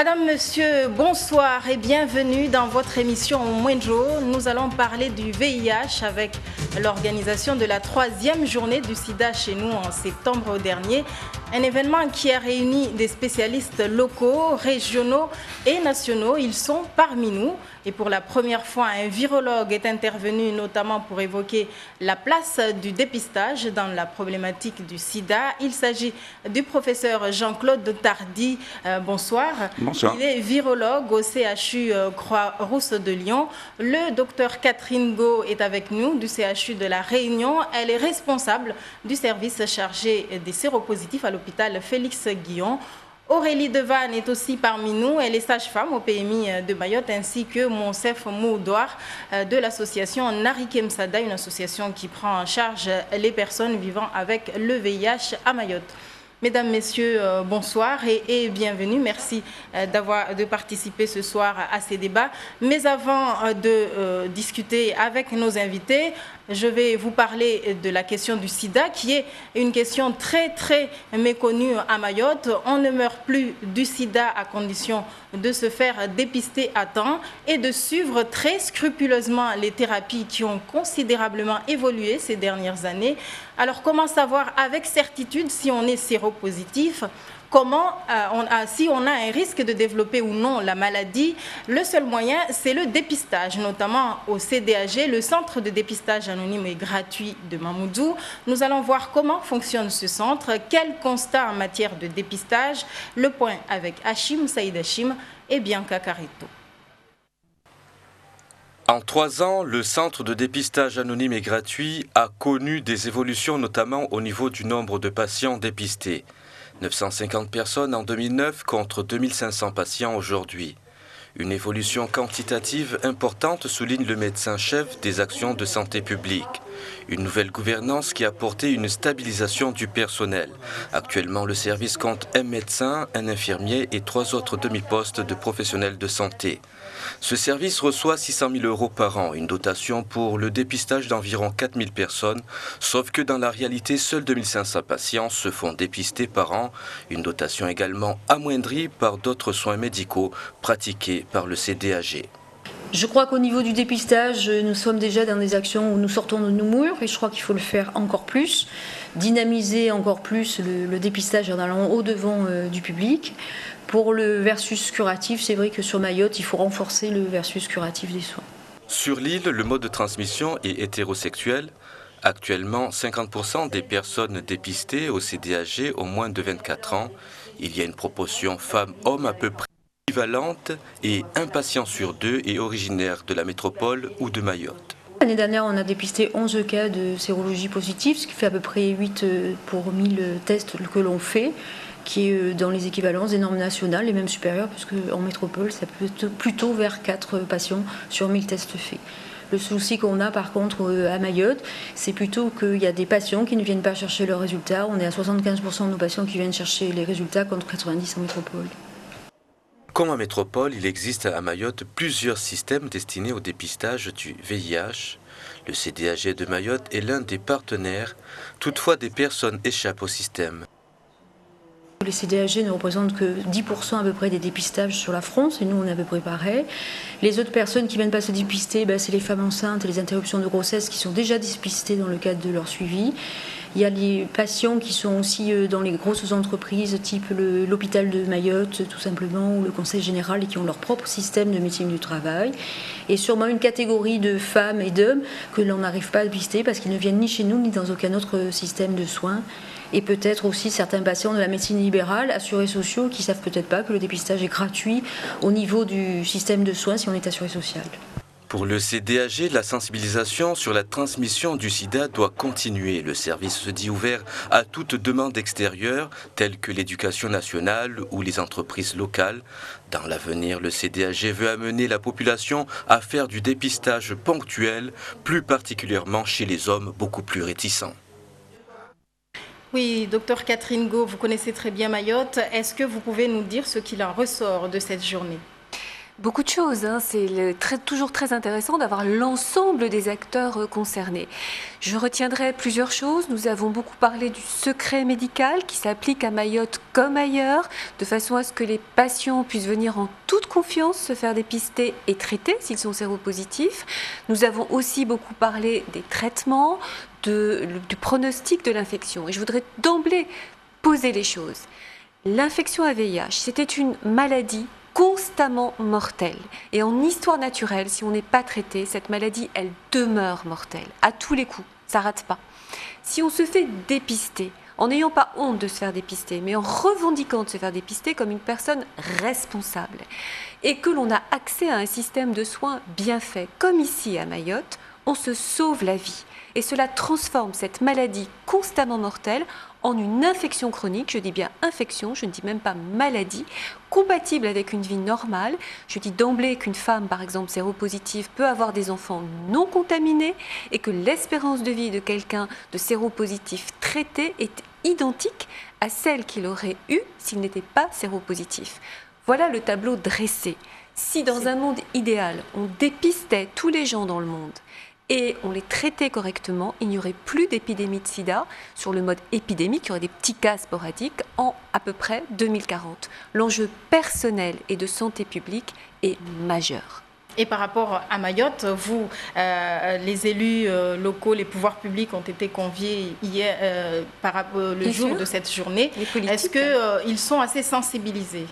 Madame, Monsieur, bonsoir et bienvenue dans votre émission Mwenjo. Nous allons parler du VIH avec l'organisation de la 3e journée du sida chez nous en septembre dernier. Un événement qui a réuni des spécialistes locaux, régionaux et nationaux. Ils sont parmi nous. Et pour la première fois, un virologue est intervenu notamment pour évoquer la place du dépistage dans la problématique du sida. Il s'agit du professeur Jean-Claude Tardy. Bonsoir. Bonsoir. Il est virologue au CHU Croix-Rousse de Lyon. Le docteur Catherine Go est avec nous du CHU de la Réunion. Elle est responsable du service chargé des séropositifs à l'hôpital Félix-Guillon. Aurélie Devanne est aussi parmi nous. Elle est sage-femme au PMI de Mayotte, ainsi que Monsef Moudouar de l'association Narikem Sada, une association qui prend en charge les personnes vivant avec le VIH à Mayotte. Mesdames, Messieurs, bonsoir et bienvenue. Merci de participer ce soir à ces débats. Mais avant de discuter avec nos invités, je vais vous parler de la question du sida, qui est une question très méconnue à Mayotte. On ne meurt plus du sida à condition de se faire dépister à temps et de suivre très scrupuleusement les thérapies qui ont considérablement évolué ces dernières années. Alors, comment savoir avec certitude si on est séropositif ? Si on a un risque de développer ou non la maladie? Le seul moyen, c'est le dépistage, notamment au CDAG, le centre de dépistage anonyme et gratuit de Mamoudzou. Nous allons voir comment fonctionne ce centre, quel constat en matière de dépistage. Le point avec Hachim, Saïd Hachim et Bianca Carito. En 3 ans, le centre de dépistage anonyme et gratuit a connu des évolutions, notamment au niveau du nombre de patients dépistés. 950 personnes en 2009 contre 2500 patients aujourd'hui. Une évolution quantitative importante, souligne le médecin-chef des actions de santé publique. Une nouvelle gouvernance qui a apporté une stabilisation du personnel. Actuellement, le service compte un médecin, un infirmier et 3 autres demi-postes de professionnels de santé. Ce service reçoit 600 000 € par an, une dotation pour le dépistage d'environ 4 000 personnes, sauf que dans la réalité, seuls 2500 patients se font dépister par an, une dotation également amoindrie par d'autres soins médicaux pratiqués par le CDAG. Je crois qu'au niveau du dépistage, nous sommes déjà dans des actions où nous sortons de nos murs et je crois qu'il faut le faire encore plus, dynamiser encore plus le dépistage en allant au-devant du public. Pour le versus curatif, c'est vrai que sur Mayotte, il faut renforcer le versus curatif des soins. Sur l'île, le mode de transmission est hétérosexuel. Actuellement, 50% des personnes dépistées au CDAG ont moins de 24 ans. Il y a une proportion femmes-hommes à peu près équivalente et un patient sur 2 est originaire de la métropole ou de Mayotte. L'année dernière, on a dépisté 11 cas de sérologie positive, ce qui fait à peu près 8 pour 1000 tests que l'on fait, qui est dans les équivalences des normes nationales et même supérieures, puisque en métropole, ça peut être plutôt vers 4 patients sur 1000 tests faits. Le souci qu'on a par contre à Mayotte, c'est plutôt qu'il y a des patients qui ne viennent pas chercher leurs résultats. On est à 75% de nos patients qui viennent chercher les résultats contre 90% en métropole. Comme en métropole, il existe à Mayotte plusieurs systèmes destinés au dépistage du VIH. Le CDAG de Mayotte est l'un des partenaires. Toutefois, des personnes échappent au système. Les CDAG ne représentent que 10% à peu près des dépistages sur la France, et nous on est à peu près pareil. Les autres personnes qui viennent pas se dépister, c'est les femmes enceintes et les interruptions de grossesse qui sont déjà dépistées dans le cadre de leur suivi. Il y a les patients qui sont aussi dans les grosses entreprises, type l'hôpital de Mayotte tout simplement, ou le conseil général, et qui ont leur propre système de médecine du travail. Et sûrement une catégorie de femmes et d'hommes que l'on n'arrive pas à dépister parce qu'ils ne viennent ni chez nous ni dans aucun autre système de soins. Et peut-être aussi certains patients de la médecine libérale, assurés sociaux, qui ne savent peut-être pas que le dépistage est gratuit au niveau du système de soins si on est assuré social. Pour le CDAG, la sensibilisation sur la transmission du sida doit continuer. Le service se dit ouvert à toute demande extérieure, telle que l'éducation nationale ou les entreprises locales. Dans l'avenir, le CDAG veut amener la population à faire du dépistage ponctuel, plus particulièrement chez les hommes beaucoup plus réticents. Oui, docteur Catherine Go, vous connaissez très bien Mayotte. Est-ce que vous pouvez nous dire ce qu'il en ressort de cette journée ? Beaucoup de choses, hein. C'est toujours très intéressant d'avoir l'ensemble des acteurs concernés. Je retiendrai plusieurs choses. Nous avons beaucoup parlé du secret médical qui s'applique à Mayotte comme ailleurs, de façon à ce que les patients puissent venir en toute confiance se faire dépister et traiter s'ils sont séropositifs. Nous avons aussi beaucoup parlé des traitements, du pronostic de l'infection. Et je voudrais d'emblée poser les choses. L'infection à VIH, c'était une maladie constamment mortelle. Et en histoire naturelle, si on n'est pas traité, cette maladie, elle demeure mortelle, à tous les coups, ça rate pas. Si on se fait dépister, en n'ayant pas honte de se faire dépister, mais en revendiquant de se faire dépister comme une personne responsable, et que l'on a accès à un système de soins bien fait, comme ici à Mayotte, on se sauve la vie. Et cela transforme cette maladie constamment mortelle en une infection chronique, je dis bien infection, je ne dis même pas maladie, compatible avec une vie normale. Je dis d'emblée qu'une femme, par exemple, séropositive, peut avoir des enfants non contaminés et que l'espérance de vie de quelqu'un de séropositif traité est identique à celle qu'il aurait eue s'il n'était pas séropositif. Voilà le tableau dressé. Si dans un monde idéal, on dépistait tous les gens dans le monde, et on les traitait correctement, il n'y aurait plus d'épidémie de sida sur le mode épidémique, il y aurait des petits cas sporadiques en à peu près 2040. L'enjeu personnel et de santé publique est majeur. Et par rapport à Mayotte, vous, les élus locaux, les pouvoirs publics ont été conviés hier, le jour de cette journée. Est-ce qu'ils sont assez sensibilisés ?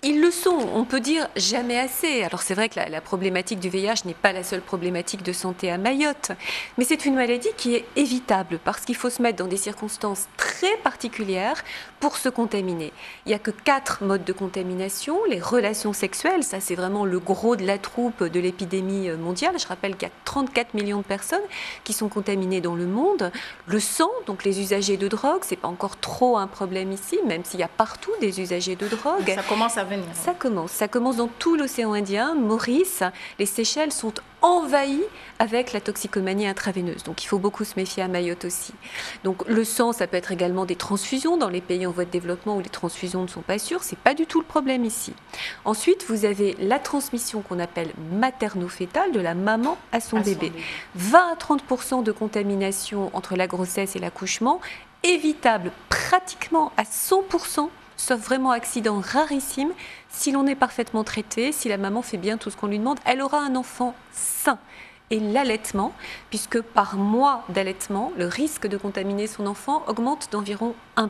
Ils le sont, on peut dire jamais assez. Alors c'est vrai que la problématique du VIH n'est pas la seule problématique de santé à Mayotte, mais c'est une maladie qui est évitable parce qu'il faut se mettre dans des circonstances très particulières pour se contaminer. Il n'y a que 4 modes de contamination. Les relations sexuelles, ça c'est vraiment le gros de la troupe de l'épidémie mondiale. Je rappelle qu'il y a 34 millions de personnes qui sont contaminées dans le monde. Le sang, donc les usagers de drogue, c'est pas encore trop un problème ici, même s'il y a partout des usagers de drogue. Ça commence à venir. Ça commence dans tout l'océan Indien. Maurice, les Seychelles sont envahies avec la toxicomanie intraveineuse. Donc il faut beaucoup se méfier à Mayotte aussi. Donc le sang, ça peut être également des transfusions dans les pays en voie de développement où les transfusions ne sont pas sûres. C'est pas du tout le problème ici. Ensuite, vous avez la transmission qu'on appelle materno-fétale de la maman à son bébé. 20 à 30% de contamination entre la grossesse et l'accouchement, évitable pratiquement à 100%. Sauf vraiment accident rarissime, si l'on est parfaitement traité, si la maman fait bien tout ce qu'on lui demande, elle aura un enfant sain. Et l'allaitement, puisque par mois d'allaitement, le risque de contaminer son enfant augmente d'environ 1%.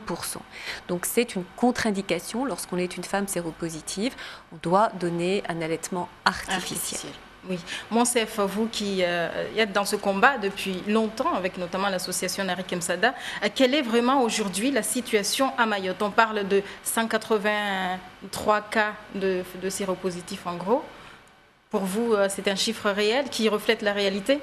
Donc c'est une contre-indication lorsqu'on est une femme séropositive, on doit donner un allaitement artificiel. Oui, Monsef, vous qui êtes dans ce combat depuis longtemps, avec notamment l'association Narikem Sada, quelle est vraiment aujourd'hui la situation à Mayotte? On parle de 183 cas de séropositifs en gros. Pour vous, c'est un chiffre réel qui reflète la réalité?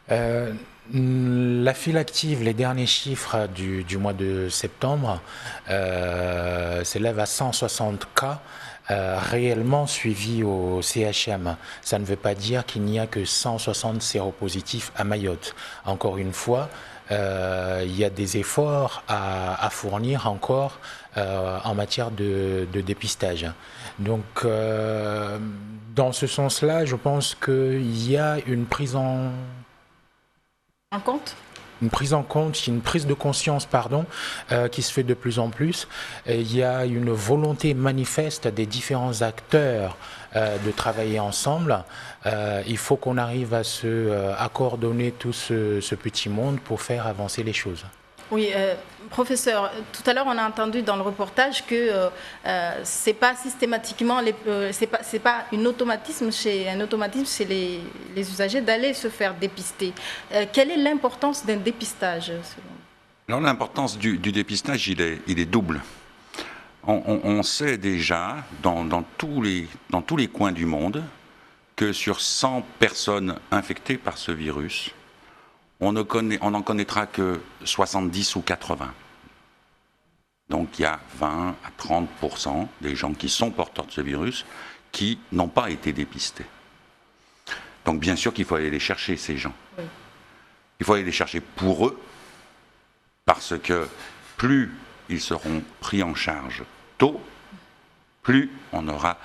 La file active, les derniers chiffres du mois de septembre s'élèvent à 160 cas. Réellement suivi au CHM. Ça ne veut pas dire qu'il n'y a que 160 séropositifs à Mayotte. Encore une fois, il y a des efforts à fournir encore en matière de dépistage. Donc, dans ce sens-là, je pense qu'il y a une prise en compte, une prise de conscience, qui se fait de plus en plus. Et il y a une volonté manifeste des différents acteurs de travailler ensemble. Il faut qu'on arrive à coordonner tout ce petit monde pour faire avancer les choses. Oui, professeur, tout à l'heure on a entendu dans le reportage que c'est pas systématiquement, c'est pas un automatisme chez les usagers d'aller se faire dépister. Quelle est l'importance d'un dépistage Alors l'importance du dépistage, il est double. On sait déjà dans tous les coins du monde que sur 100 personnes infectées par ce virus, on n'en connaîtra que 70 ou 80. Donc il y a 20 à 30% des gens qui sont porteurs de ce virus qui n'ont pas été dépistés. Donc bien sûr qu'il faut aller les chercher, ces gens. Oui. Il faut aller les chercher pour eux, parce que plus ils seront pris en charge tôt, plus on aura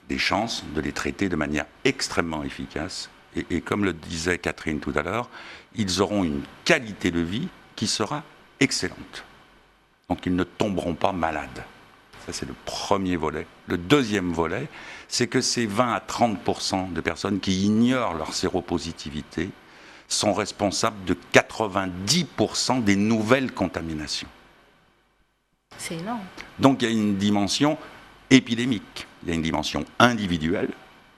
des chances de les traiter de manière extrêmement efficace. Et comme le disait Catherine tout à l'heure, ils auront une qualité de vie qui sera excellente. Donc ils ne tomberont pas malades. Ça, c'est le premier volet. Le deuxième volet, c'est que ces 20 à 30% de personnes qui ignorent leur séropositivité sont responsables de 90% des nouvelles contaminations. C'est énorme. Donc il y a une dimension épidémique, il y a une dimension individuelle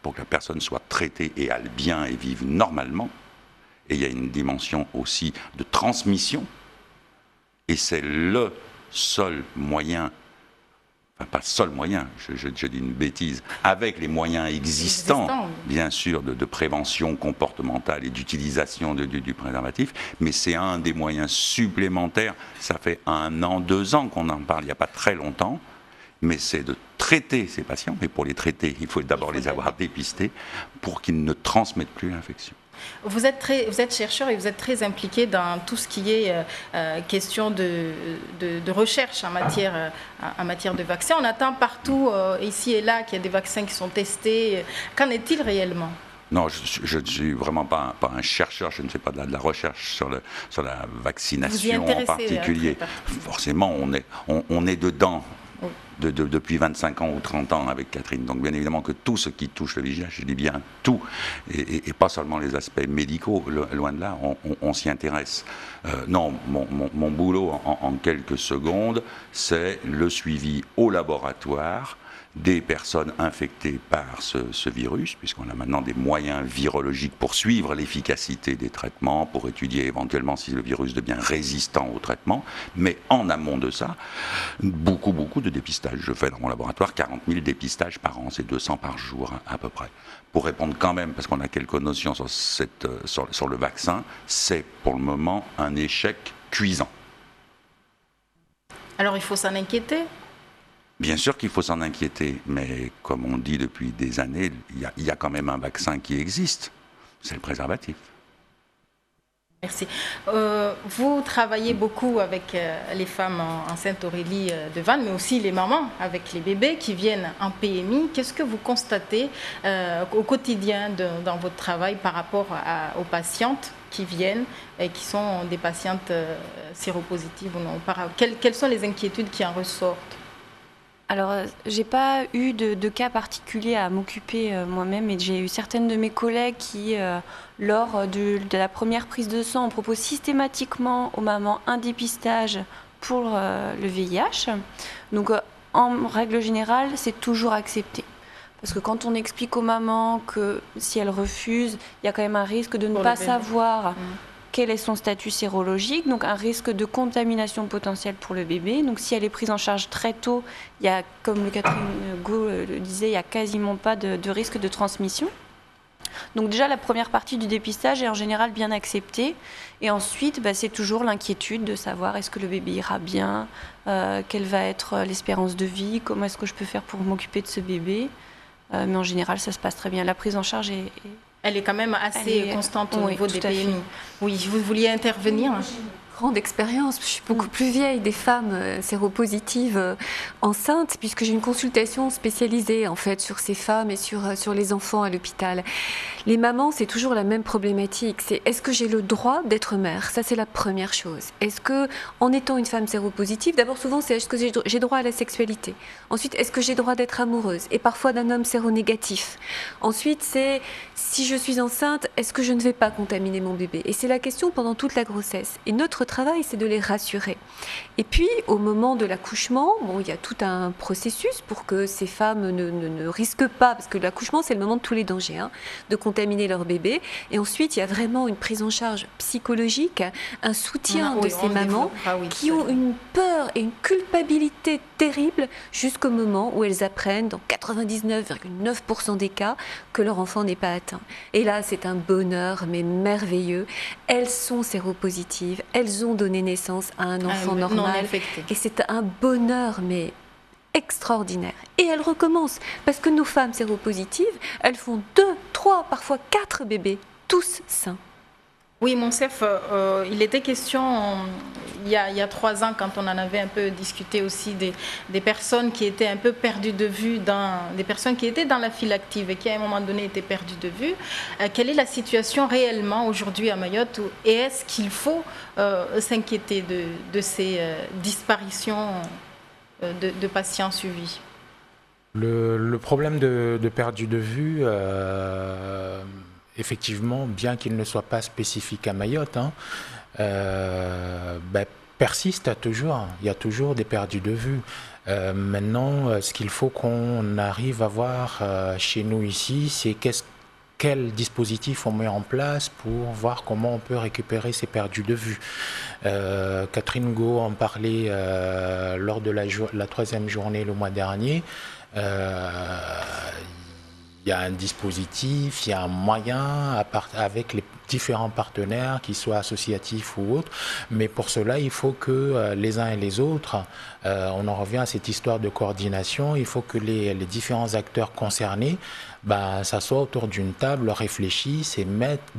pour que la personne soit traitée et aille bien et vive normalement, et il y a une dimension aussi de transmission, et c'est le seul moyen, enfin pas seul moyen, je dis une bêtise, avec les moyens existants, bien sûr, de prévention comportementale et d'utilisation du préservatif, mais c'est un des moyens supplémentaires. Ça fait 1 an, 2 ans qu'on en parle, il n'y a pas très longtemps, mais c'est de traiter ces patients, mais pour les traiter, il faut d'abord les avoir dépistés pour qu'ils ne transmettent plus l'infection. Vous êtes chercheur et vous êtes très impliqué dans tout ce qui est question de recherche en matière de vaccins. On attend partout, ici et là, qu'il y a des vaccins qui sont testés. Qu'en est-il réellement ? Non, je ne suis vraiment pas un chercheur, je ne fais pas de la recherche sur la vaccination en particulier. Forcément, on est dedans. Depuis 25 ans ou 30 ans avec Catherine. Donc bien évidemment que tout ce qui touche le VIH, je dis bien tout, et pas seulement les aspects médicaux, loin de là, on s'y intéresse. Non, mon boulot en quelques secondes, c'est le suivi au laboratoire des personnes infectées par ce virus, puisqu'on a maintenant des moyens virologiques pour suivre l'efficacité des traitements, pour étudier éventuellement si le virus devient résistant au traitement. Mais en amont de ça, beaucoup de dépistages. Je fais dans mon laboratoire 40 000 dépistages par an, c'est 200 par jour à peu près. Pour répondre quand même, parce qu'on a quelques notions sur le vaccin, c'est pour le moment un échec cuisant. Alors il faut s'en inquiéter ? Bien sûr qu'il faut s'en inquiéter, mais comme on dit depuis des années, il y a quand même un vaccin qui existe, c'est le préservatif. Merci. Vous travaillez beaucoup avec les femmes enceintes Aurélie de Vannes, mais aussi les mamans avec les bébés qui viennent en PMI. Qu'est-ce que vous constatez au quotidien dans votre travail par rapport aux patientes qui viennent et qui sont des patientes séropositives ou non ? Quelles sont les inquiétudes qui en ressortent ? Alors, j'ai pas eu de cas particulier à m'occuper moi-même, et j'ai eu certaines de mes collègues qui, lors de la première prise de sang, on propose systématiquement aux mamans un dépistage pour le VIH. Donc, en règle générale, c'est toujours accepté. Parce que quand on explique aux mamans que si elles refusent, il y a quand même un risque de ne pas savoir quel est son statut sérologique, donc un risque de contamination potentielle pour le bébé. Donc si elle est prise en charge très tôt, il y a, comme Catherine Go le disait, il n'y a quasiment pas de risque de transmission. Donc déjà, la première partie du dépistage est en général bien acceptée. Et ensuite, c'est toujours l'inquiétude de savoir est-ce que le bébé ira bien, quelle va être l'espérance de vie, comment est-ce que je peux faire pour m'occuper de ce bébé. Mais en général, ça se passe très bien. La prise en charge Elle est quand même assez constante au niveau des PMI. Oui, vous vouliez intervenir ? Grande expérience, je suis beaucoup plus vieille des femmes séropositives enceintes, puisque j'ai une consultation spécialisée en fait sur ces femmes et sur les enfants à l'hôpital. Les mamans, c'est toujours la même problématique, c'est est-ce que j'ai le droit d'être mère ? Ça, c'est la première chose. Est-ce que, en étant une femme séropositive, d'abord souvent c'est est-ce que j'ai droit à la sexualité ? Ensuite, est-ce que j'ai droit d'être amoureuse ? Et parfois d'un homme séronégatif. Ensuite, c'est si je suis enceinte, est-ce que je ne vais pas contaminer mon bébé ? Et c'est la question pendant toute la grossesse. Et notre travail, c'est de les rassurer. Et puis, au moment de l'accouchement, il y a tout un processus pour que ces femmes ne risquent pas, parce que l'accouchement, c'est le moment de tous les dangers, de contaminer leur bébé. Et ensuite, il y a vraiment une prise en charge psychologique, un soutien de ces mamans qui ont une peur et une culpabilité terrible jusqu'au moment où elles apprennent, dans 99,9% des cas, que leur enfant n'est pas atteint. Et là, c'est un bonheur, mais merveilleux. Elles sont séropositives, elles ont donné naissance à un enfant normal. Et c'est un bonheur, mais extraordinaire. Et elles recommencent, parce que nos femmes séropositives, elles font 2, 3, parfois 4 bébés, tous sains. Oui, Monsef, il était question il y a 3 ans, quand on en avait un peu discuté aussi, des personnes qui étaient un peu perdues de vue, des personnes qui étaient dans la file active et qui à un moment donné étaient perdues de vue. Quelle est la situation réellement aujourd'hui à Mayotte et est-ce qu'il faut s'inquiéter de ces disparitions de patients suivis? Le problème de perdu de vue, effectivement, bien qu'il ne soit pas spécifique à Mayotte, persiste toujours. Il y a toujours des perdus de vue. Maintenant, ce qu'il faut qu'on arrive à voir chez nous ici, c'est quel dispositif on met en place pour voir comment on peut récupérer ces perdus de vue. Catherine Go en parlait lors de la 3e journée le mois dernier. Il y a un dispositif, il y a un moyen avec les différents partenaires, qu'ils soient associatifs ou autres, mais pour cela, il faut que les uns et les autres, on en revient à cette histoire de coordination, il faut que les différents acteurs concernés s'assoient autour d'une table, réfléchissent et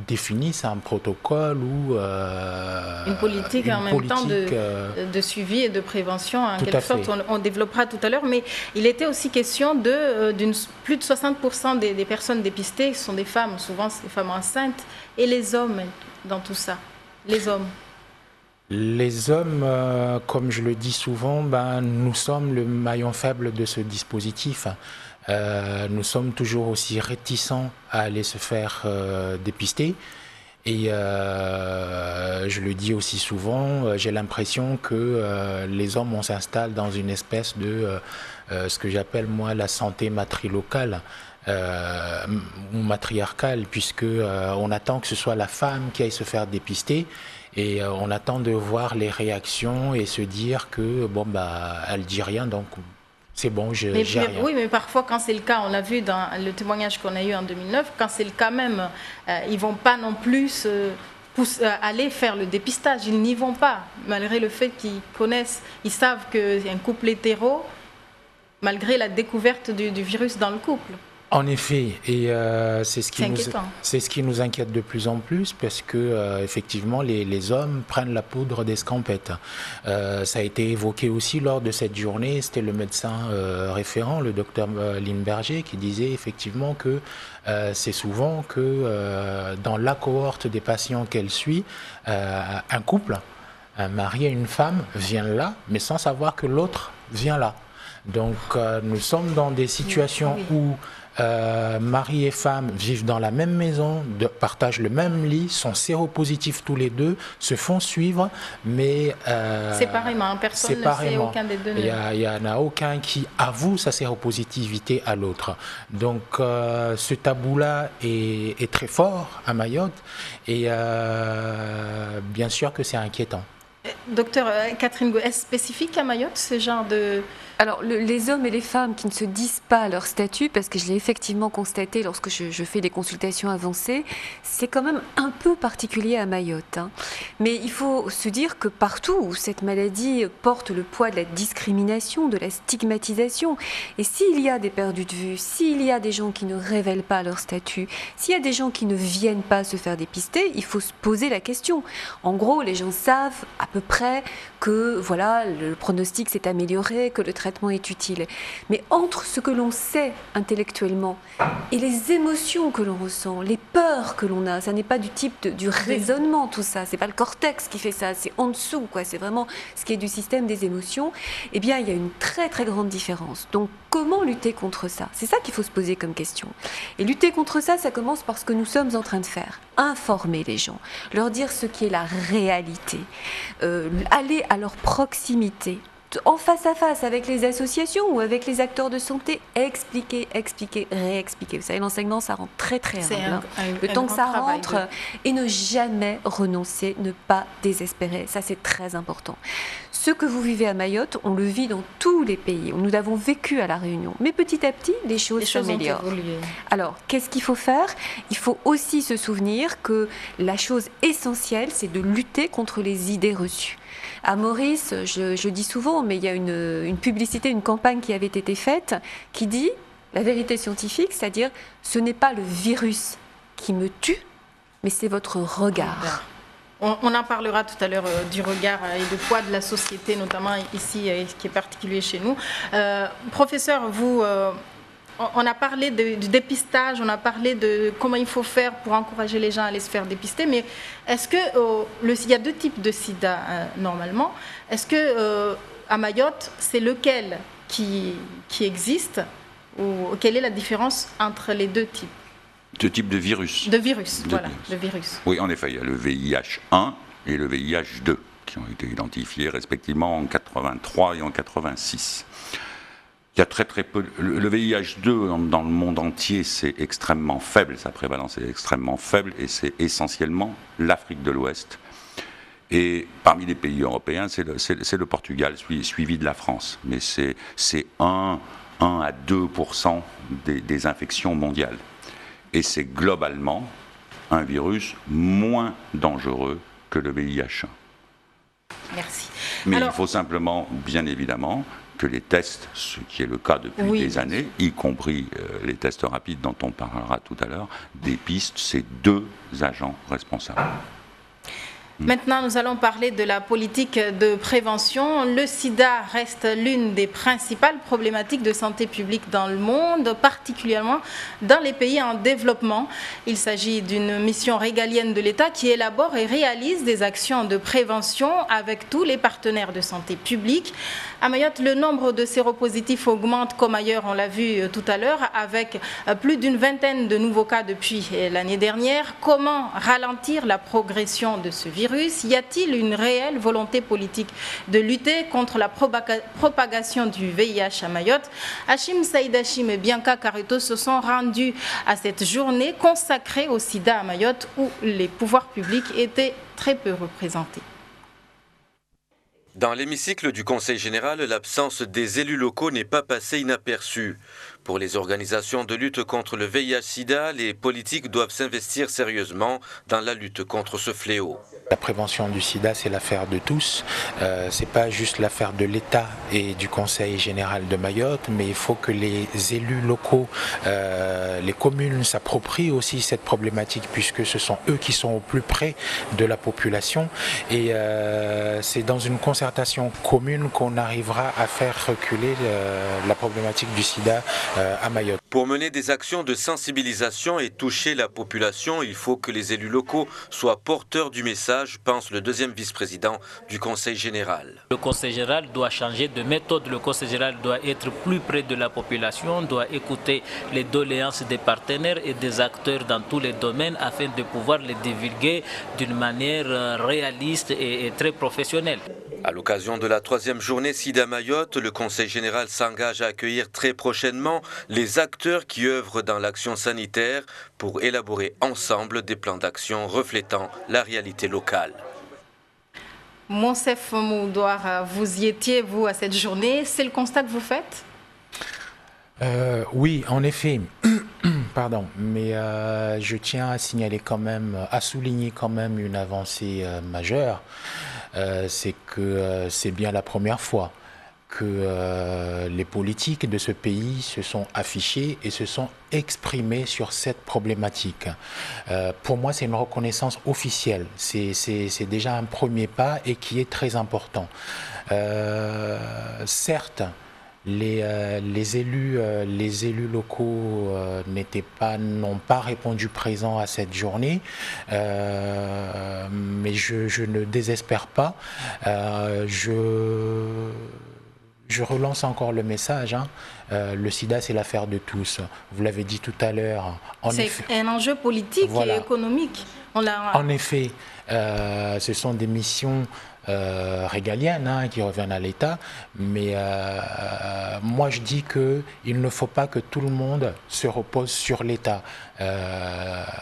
définissent un protocole ou une politique en même temps de suivi et de prévention. En quelque sorte, on développera tout à l'heure, mais il était aussi question plus de 60% des personnes dépistées sont des femmes, souvent c'est des femmes enceintes, et les hommes dans tout ça, les hommes. Les hommes, comme je le dis souvent, nous sommes le maillon faible de ce dispositif. Nous sommes toujours aussi réticents à aller se faire dépister. Et je le dis aussi souvent, j'ai l'impression que les hommes, on s'installe dans une espèce de ce que j'appelle moi la santé matrilocale. Ou matriarcale, puisque on attend que ce soit la femme qui aille se faire dépister et on attend de voir les réactions et se dire que elle dit rien, donc c'est bon, j'ai rien. Oui, mais parfois quand c'est le cas, on l'a vu dans le témoignage qu'on a eu en 2009, quand c'est le cas même, ils vont pas non plus aller faire le dépistage, ils n'y vont pas, malgré le fait qu'ils connaissent, ils savent qu'il y a un couple hétéro, malgré la découverte du virus dans le couple. En effet, et c'est ce qui nous inquiète de plus en plus parce que effectivement les hommes prennent la poudre d'escampette. Ça a été évoqué aussi lors de cette journée, c'était le médecin référent, le docteur Lindberger, qui disait effectivement que c'est souvent que dans la cohorte des patients qu'elle suit, un couple, un mari et une femme viennent là, mais sans savoir que l'autre vient là. Donc nous sommes dans des situations où mari et femme vivent dans la même maison, partagent le même lit, sont séropositifs tous les deux, se font suivre, mais séparément, personne ne sait, aucun des deux. Il n'y en a aucun qui avoue sa séropositivité à l'autre. Donc ce tabou-là est très fort à Mayotte et bien sûr que c'est inquiétant. Docteur Catherine Go, est-ce spécifique à Mayotte ce genre de... Alors, les hommes et les femmes qui ne se disent pas leur statut, parce que je l'ai effectivement constaté lorsque je fais des consultations avancées, c'est quand même un peu particulier à Mayotte. Mais il faut se dire que partout où cette maladie porte le poids de la discrimination, de la stigmatisation, et s'il y a des perdus de vue, s'il y a des gens qui ne révèlent pas leur statut, s'il y a des gens qui ne viennent pas se faire dépister, il faut se poser la question. En gros, les gens savent à peu près que voilà, le pronostic s'est amélioré, que le traitement est utile. Mais entre ce que l'on sait intellectuellement et les émotions que l'on ressent, les peurs que l'on a, ça n'est pas du type du raisonnement, tout ça, c'est pas le cortex qui fait ça, c'est en dessous, quoi. C'est vraiment ce qui est du système des émotions. Eh bien, il y a une très très grande différence. Donc, comment lutter contre ça? C'est ça qu'il faut se poser comme question. Et lutter contre ça, ça commence par ce que nous sommes en train de faire. Informer les gens, leur dire ce qui est la réalité, aller à leur proximité, en face à face avec les associations ou avec les acteurs de santé, expliquer, réexpliquer. Vous savez, l'enseignement, ça rend très très humble. Le temps que ça rentre et ne jamais renoncer, ne pas désespérer. Ça, c'est très important. Ce que vous vivez à Mayotte, on le vit dans tous les pays. Nous l'avons vécu à La Réunion. Mais petit à petit, les choses s'améliorent. Alors, qu'est-ce qu'il faut faire? Il faut aussi se souvenir que la chose essentielle, c'est de lutter contre les idées reçues. À Maurice, je dis souvent, mais il y a une publicité, une campagne qui avait été faite qui dit la vérité scientifique, c'est-à-dire ce n'est pas le virus qui me tue, mais c'est votre regard. On en parlera tout à l'heure du regard et du poids de la société, notamment ici, qui est particulier chez nous. Professeur, vous, on a parlé du dépistage, on a parlé de comment il faut faire pour encourager les gens à aller se faire dépister, mais est-ce que il y a deux types de sida normalement? Est-ce que à Mayotte, c'est lequel qui existe, ou quelle est la différence entre les deux types? De type de virus. De virus, voilà, de virus. Oui, en effet, il y a le VIH1 et le VIH2 qui ont été identifiés respectivement en 83 et en 86. Il y a très peu. Le VIH2 dans le monde entier, c'est extrêmement faible, sa prévalence est extrêmement faible, et c'est essentiellement l'Afrique de l'Ouest. Et parmi les pays européens, c'est le Portugal, suivi de la France. Mais c'est 1 à 2% des infections mondiales. Et c'est globalement un virus moins dangereux que le VIH1. Merci. Mais il faut simplement, bien évidemment, que les tests, ce qui est le cas depuis des années, y compris les tests rapides dont on parlera tout à l'heure, dépistent ces deux agents responsables. Maintenant, nous allons parler de la politique de prévention. Le sida reste l'une des principales problématiques de santé publique dans le monde, particulièrement dans les pays en développement. Il s'agit d'une mission régalienne de l'État qui élabore et réalise des actions de prévention avec tous les partenaires de santé publique. À Mayotte, le nombre de séropositifs augmente comme ailleurs, on l'a vu tout à l'heure, avec plus d'une vingtaine de nouveaux cas depuis l'année dernière. Comment ralentir la progression de ce virus? Y a-t-il une réelle volonté politique de lutter contre la propagation du VIH à Mayotte? Hachim Saïd Hachim et Bianca Caruto se sont rendus à cette journée consacrée au sida à Mayotte où les pouvoirs publics étaient très peu représentés. Dans l'hémicycle du Conseil général, l'absence des élus locaux n'est pas passée inaperçue. Pour les organisations de lutte contre le VIH-Sida, les politiques doivent s'investir sérieusement dans la lutte contre ce fléau. La prévention du sida, c'est l'affaire de tous. C'est pas juste l'affaire de l'État et du Conseil général de Mayotte, mais il faut que les élus locaux, les communes s'approprient aussi cette problématique, puisque ce sont eux qui sont au plus près de la population. Et c'est dans une concertation commune qu'on arrivera à faire reculer la problématique du sida à Mayotte. Pour mener des actions de sensibilisation et toucher la population, il faut que les élus locaux soient porteurs du message, pense le deuxième vice-président du Conseil général. Le Conseil général doit changer de méthode, le Conseil général doit être plus près de la population, doit écouter les doléances des partenaires et des acteurs dans tous les domaines afin de pouvoir les divulguer d'une manière réaliste et très professionnelle. À l'occasion de la 3e journée SIDA Mayotte, le Conseil général s'engage à accueillir très prochainement les acteurs qui œuvrent dans l'action sanitaire pour élaborer ensemble des plans d'action reflétant la réalité locale. Monsef Moudouar, vous y étiez, vous, à cette journée. C'est le constat que vous faites? Oui, en effet. Pardon, mais je tiens à signaler quand même, à souligner quand même une avancée majeure. C'est que c'est bien la première fois que les politiques de ce pays se sont affichés et se sont exprimés sur cette problématique. Pour moi, c'est une reconnaissance officielle. C'est déjà un premier pas et qui est très important. Certes, les élus locaux n'ont pas répondu présent à cette journée, mais je ne désespère pas. Je relance encore le message. Le sida, c'est l'affaire de tous. Vous l'avez dit tout à l'heure. C'est un enjeu politique et économique. En effet, ce sont des missions régaliennes qui reviennent à l'État. Mais moi, je dis qu'il ne faut pas que tout le monde se repose sur l'État.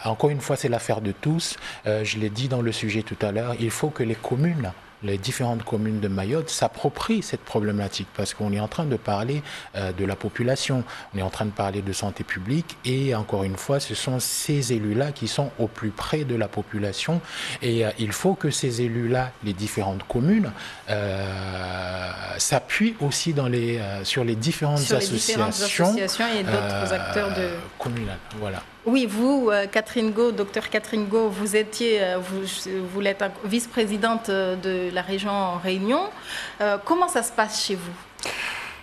Encore une fois, c'est l'affaire de tous. Je l'ai dit dans le sujet tout à l'heure. Il faut que les communes les différentes communes de Mayotte s'approprient cette problématique parce qu'on est en train de parler de la population, on est en train de parler de santé publique et encore une fois, ce sont ces élus-là qui sont au plus près de la population et il faut que ces élus-là, les différentes communes, s'appuient aussi sur les différentes associations et d'autres acteurs communales. Voilà. Oui, vous, Catherine Go, docteur Catherine Go, vous êtes vice-présidente de la région Réunion. Comment ça se passe chez vous ?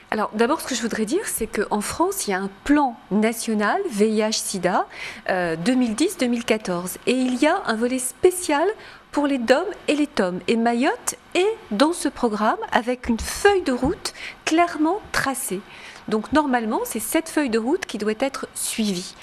Alors d'abord, ce que je voudrais dire, c'est qu'en France, il y a un plan national VIH-Sida 2010-2014 et il y a un volet spécial pour les DOM et les TOM. Et Mayotte est dans ce programme avec une feuille de route clairement tracée. Donc normalement, c'est cette feuille de route qui doit être suivie.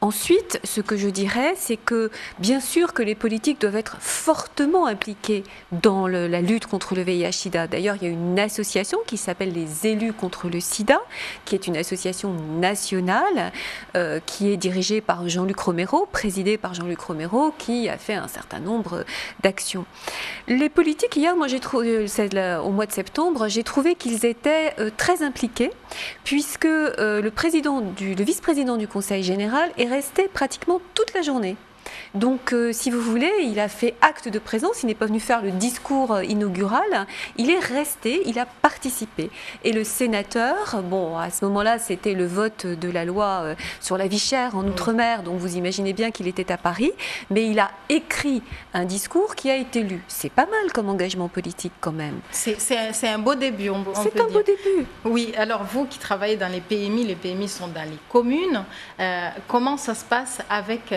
Ensuite, ce que je dirais, c'est que bien sûr que les politiques doivent être fortement impliqués dans la lutte contre le VIH-Sida. D'ailleurs, il y a une association qui s'appelle les élus contre le sida, qui est une association nationale qui est dirigée par Jean-Luc Romero, présidée par Jean-Luc Romero, qui a fait un certain nombre d'actions. Les politiques, hier, moi, j'ai trouvé, au mois de septembre, j'ai trouvé qu'ils étaient très impliqués, puisque le vice-président du Conseil général est resté pratiquement toute la journée. Donc, si vous voulez, il a fait acte de présence, il n'est pas venu faire le discours inaugural, il est resté, il a participé. Et le sénateur, bon, à ce moment-là, c'était le vote de la loi sur la vie chère en Outre-mer, donc vous imaginez bien qu'il était à Paris, mais il a écrit un discours qui a été lu. C'est pas mal comme engagement politique quand même. C'est un beau début, on peut dire. C'est un beau début. Oui, alors vous qui travaillez dans les PMI sont dans les communes, comment ça se passe avec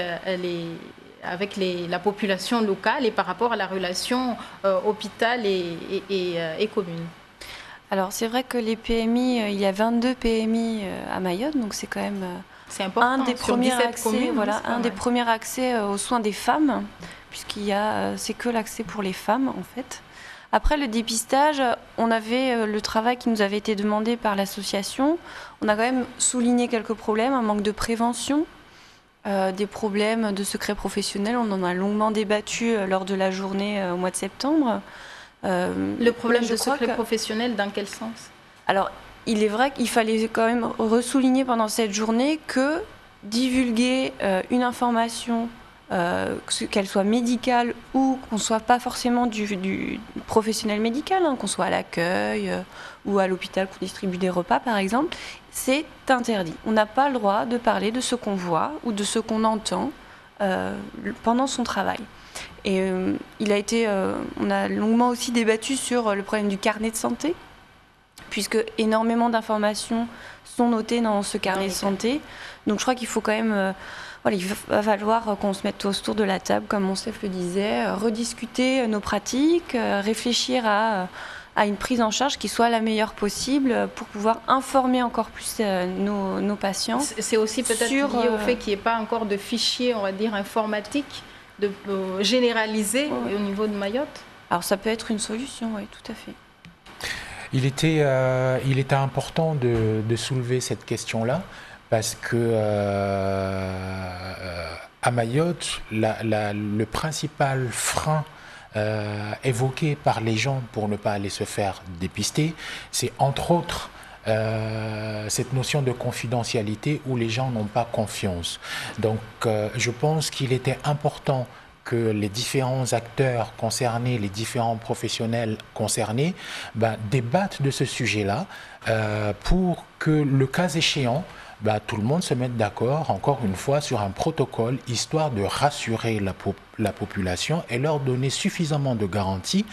la population locale et par rapport à la relation hôpital et commune? Alors c'est vrai que les PMI, il y a 22 PMI à Mayotte, donc c'est quand même un des premiers accès, des premiers accès aux soins des femmes, c'est que l'accès pour les femmes en fait. Après le dépistage, on avait le travail qui nous avait été demandé par l'association. On a quand même souligné quelques problèmes, un manque de prévention. Des problèmes de secret professionnel, on en a longuement débattu lors de la journée au mois de septembre. Le problème de secret professionnel, dans quel sens ? Alors, il est vrai qu'il fallait quand même ressouligner pendant cette journée que divulguer une information, qu'elle soit médicale ou qu'on ne soit pas forcément du professionnel médical, qu'on soit à l'accueil ou à l'hôpital qu'on distribue des repas par exemple, c'est interdit. On n'a pas le droit de parler de ce qu'on voit ou de ce qu'on entend pendant son travail. Et on a longuement aussi débattu sur le problème du carnet de santé, puisque énormément d'informations sont notées dans ce carnet de santé. Donc je crois qu'il faut quand même... il va falloir qu'on se mette autour de la table, comme mon chef le disait, rediscuter nos pratiques, réfléchir à une prise en charge qui soit la meilleure possible pour pouvoir informer encore plus nos patients. C'est aussi peut-être lié au fait qu'il n'y ait pas encore de fichiers, on va dire, informatiques généralisés au niveau de Mayotte. Alors ça peut être une solution, oui, tout à fait. Il était important de soulever cette question-là parce que à Mayotte, le principal frein évoqué par les gens pour ne pas aller se faire dépister, c'est entre autres cette notion de confidentialité où les gens n'ont pas confiance. Donc je pense qu'il était important que les différents acteurs concernés, les différents professionnels concernés débattent de ce sujet-là pour que le cas échéant, tout le monde se mette d'accord, encore une fois, sur un protocole, histoire de rassurer la population et leur donner suffisamment de garanties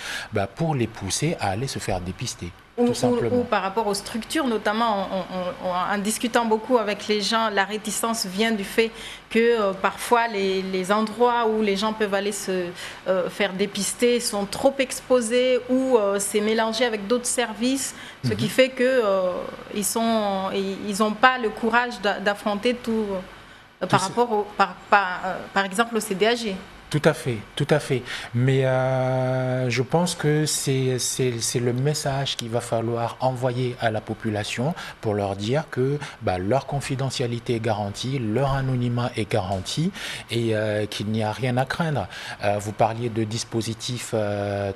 pour les pousser à aller se faire dépister. Ou par rapport aux structures, notamment en discutant beaucoup avec les gens, la réticence vient du fait que parfois les endroits où les gens peuvent aller se faire dépister sont trop exposés ou c'est mélangé avec d'autres services, ce qui fait qu'ils n'ont pas le courage d'affronter tout par rapport par exemple au CDAG. Tout à fait, tout à fait. Mais je pense que c'est le message qu'il va falloir envoyer à la population pour leur dire que leur confidentialité est garantie, leur anonymat est garanti et qu'il n'y a rien à craindre. Vous parliez de dispositifs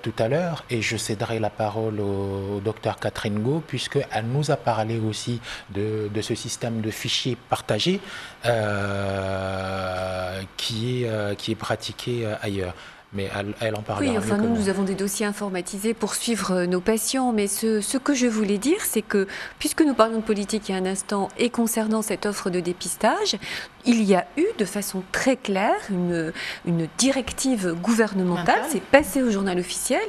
tout à l'heure et je céderai la parole au docteur Catherine Go puisqu'elle nous a parlé aussi de ce système de fichiers partagés qui est pratiqué ailleurs. Mais elle en parlera. Oui, enfin nous avons des dossiers informatisés pour suivre nos patients, mais ce que je voulais dire, c'est que puisque nous parlions de politique il y a un instant et concernant cette offre de dépistage, il y a eu de façon très claire une directive gouvernementale, c'est passé au journal officiel,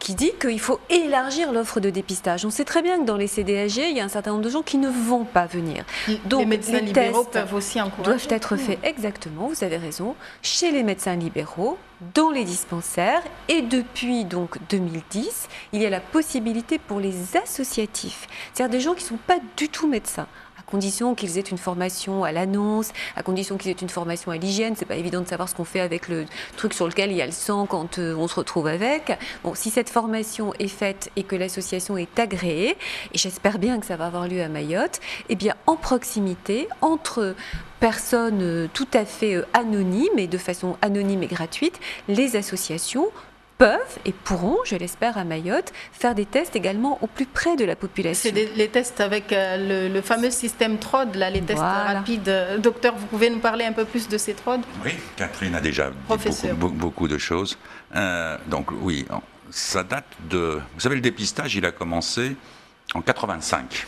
qui dit qu'il faut élargir l'offre de dépistage. On sait très bien que dans les CDAG, il y a un certain nombre de gens qui ne vont pas venir. Donc les médecins libéraux tests peuvent aussi encourager. Doivent être faits, exactement, vous avez raison, chez les médecins libéraux, dans les dispensaires, et depuis donc 2010, il y a la possibilité pour les associatifs, c'est-à-dire des gens qui ne sont pas du tout médecins, à condition qu'ils aient une formation à l'annonce, à condition qu'ils aient une formation à l'hygiène. C'est pas évident de savoir ce qu'on fait avec le truc sur lequel il y a le sang quand on se retrouve avec. Bon, si cette formation est faite et que l'association est agréée, et j'espère bien que ça va avoir lieu à Mayotte, eh bien en proximité, entre personnes tout à fait anonymes et de façon anonyme et gratuite, les associations peuvent et pourront, je l'espère à Mayotte, faire des tests également au plus près de la population. C'est les tests avec le fameux système TROD, là, les tests rapides. Docteur, vous pouvez nous parler un peu plus de ces TROD? Oui, Catherine a déjà dit beaucoup de choses. Donc oui, ça date de... Vous savez, le dépistage, il a commencé en 85.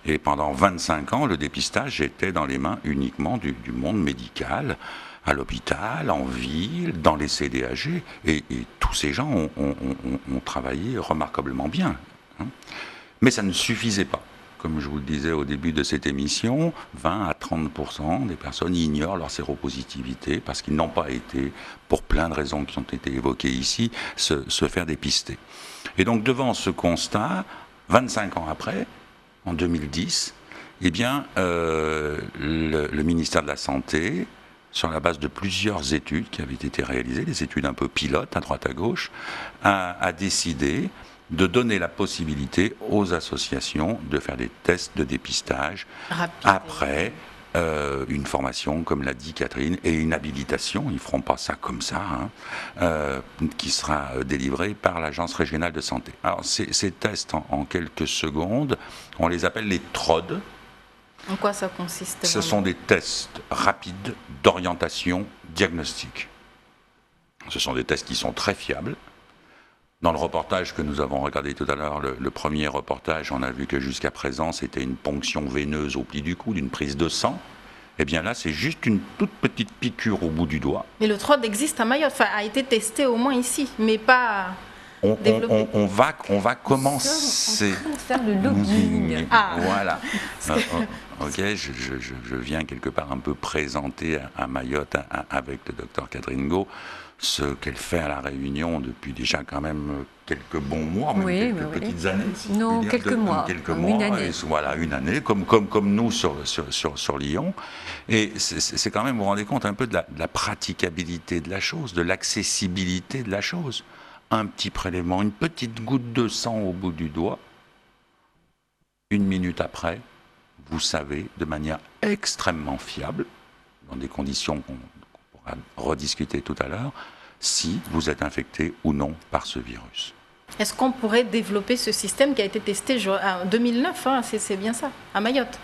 Et pendant 25 ans, le dépistage était dans les mains uniquement du monde médical, à l'hôpital, en ville, dans les CDAG, et tous ces gens ont travaillé remarquablement bien. Mais ça ne suffisait pas. Comme je vous le disais au début de cette émission, 20 à 30% des personnes ignorent leur séropositivité parce qu'ils n'ont pas été, pour plein de raisons qui ont été évoquées ici, se faire dépister. Et donc devant ce constat, 25 ans après, en 2010, eh bien, le ministère de la Santé, sur la base de plusieurs études qui avaient été réalisées, des études un peu pilotes à droite à gauche, a décidé de donner la possibilité aux associations de faire des tests de dépistage après une formation, comme l'a dit Catherine, et une habilitation, ils ne feront pas ça comme ça, qui sera délivrée par l'Agence régionale de santé. Alors ces tests, en quelques secondes, on les appelle les TROD. En quoi ça consiste? Ce sont des tests rapides d'orientation diagnostique. Ce sont des tests qui sont très fiables. Dans le reportage que nous avons regardé tout à l'heure, le premier reportage, on a vu que jusqu'à présent, c'était une ponction veineuse au pli du cou, d'une prise de sang. Eh bien là, c'est juste une toute petite piqûre au bout du doigt. Mais le TROD existe à Mayotte, enfin, a été testé au moins ici, mais pas... On va commencer. On est en train de faire le lobbying. Voilà. Ok, je viens quelque part un peu présenter à Mayotte avec le docteur Catherine Go ce qu'elle fait à la Réunion depuis déjà quand même quelques bons mois, même quelques petites années. Non, quelques mois. Une année. Voilà, une année, comme nous sur Lyon. Et c'est quand même, vous vous rendez compte un peu de la praticabilité de la chose, de l'accessibilité de la chose. Un petit prélèvement, une petite goutte de sang au bout du doigt. Une minute après, vous savez, de manière extrêmement fiable, dans des conditions qu'on pourra rediscuter tout à l'heure, si vous êtes infecté ou non par ce virus. Est-ce qu'on pourrait développer ce système qui a été testé en 2009, c'est bien ça, à Mayotte?